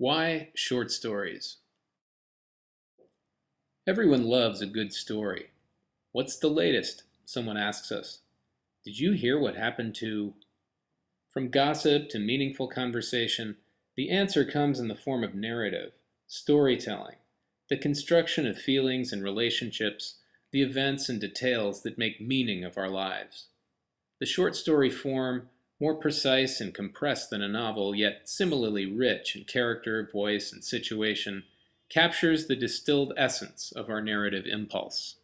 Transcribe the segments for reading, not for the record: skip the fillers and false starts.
Why short stories? Everyone loves a good story. What's the latest? Someone asks us. Did you hear what happened to... From gossip to meaningful conversation, the answer comes in the form of narrative, storytelling, the construction of feelings and relationships, the events and details that make meaning of our lives. The short story form, more precise and compressed than a novel, yet similarly rich in character, voice, and situation, captures the distilled essence of our narrative impulse.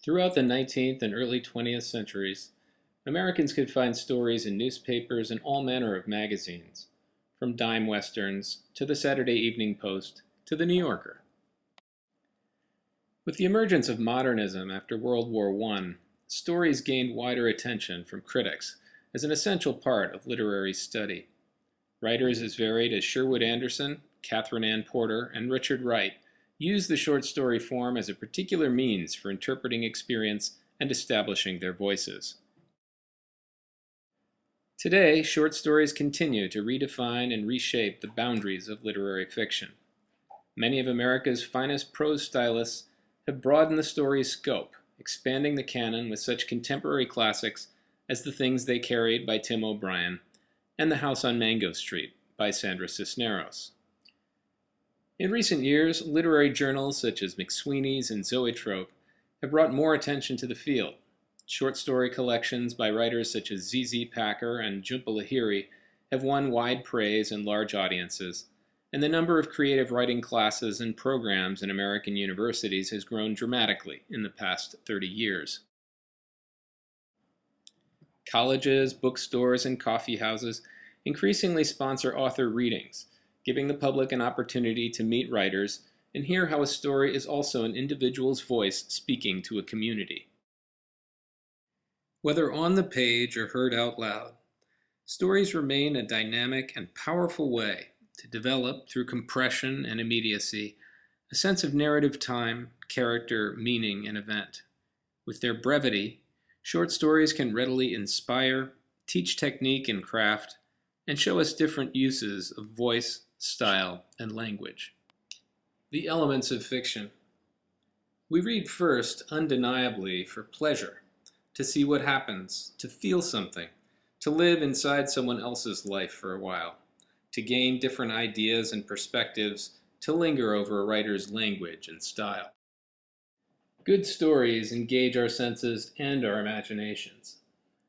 Throughout the 19th and early 20th centuries, Americans could find stories in newspapers and all manner of magazines, from dime westerns to the Saturday Evening Post to the New Yorker. With the emergence of modernism after World War I, stories gained wider attention from critics as an essential part of literary study. Writers as varied as Sherwood Anderson, Katherine Ann Porter, and Richard Wright used the short story form as a particular means for interpreting experience and establishing their voices. Today, short stories continue to redefine and reshape the boundaries of literary fiction. Many of America's finest prose stylists have broadened the story's scope, expanding the canon with such contemporary classics as The Things They Carried by Tim O'Brien and The House on Mango Street by Sandra Cisneros. In recent years, literary journals such as McSweeney's and Zoetrope have brought more attention to the field. Short story collections by writers such as Z.Z. Packer and Jhumpa Lahiri have won wide praise and large audiences, and the number of creative writing classes and programs in American universities has grown dramatically in the past 30 years. Colleges, bookstores, and coffee houses increasingly sponsor author readings, giving the public an opportunity to meet writers and hear how a story is also an individual's voice speaking to a community. Whether on the page or heard out loud, stories remain a dynamic and powerful way to develop, through compression and immediacy, a sense of narrative time, character, meaning, and event. With their brevity, short stories can readily inspire, teach technique and craft, and show us different uses of voice, style, and language. The elements of fiction. We read first, undeniably, for pleasure, to see what happens, to feel something, to live inside someone else's life for a while, to gain different ideas and perspectives, to linger over a writer's language and style. Good stories engage our senses and our imaginations.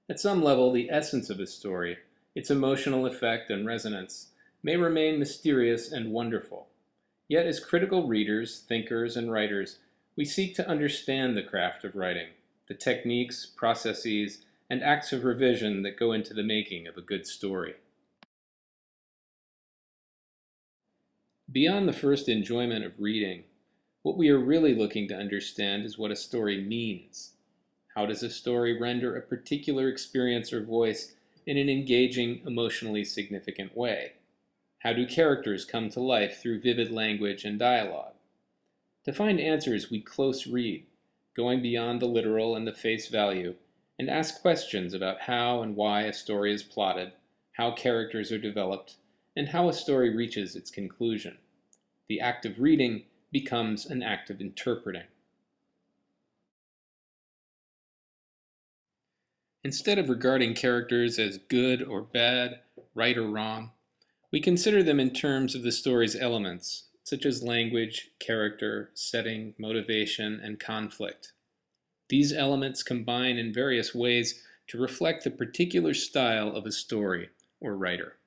At some level, the essence of a story, its emotional effect and resonance, may remain mysterious and wonderful. Yet as critical readers, thinkers, and writers, we seek to understand the craft of writing, the techniques, processes, and acts of revision that go into the making of a good story. Beyond the first enjoyment of reading, what we are really looking to understand is what a story means. How does a story render a particular experience or voice in an engaging, emotionally significant way? How do characters come to life through vivid language and dialogue? To find answers, we close read, going beyond the literal and the face value, and ask questions about how and why a story is plotted, how characters are developed, and how a story reaches its conclusion. The act of reading becomes an act of interpreting. Instead of regarding characters as good or bad, right or wrong, we consider them in terms of the story's elements, such as language, character, setting, motivation, and conflict. These elements combine in various ways to reflect the particular style of a story or writer.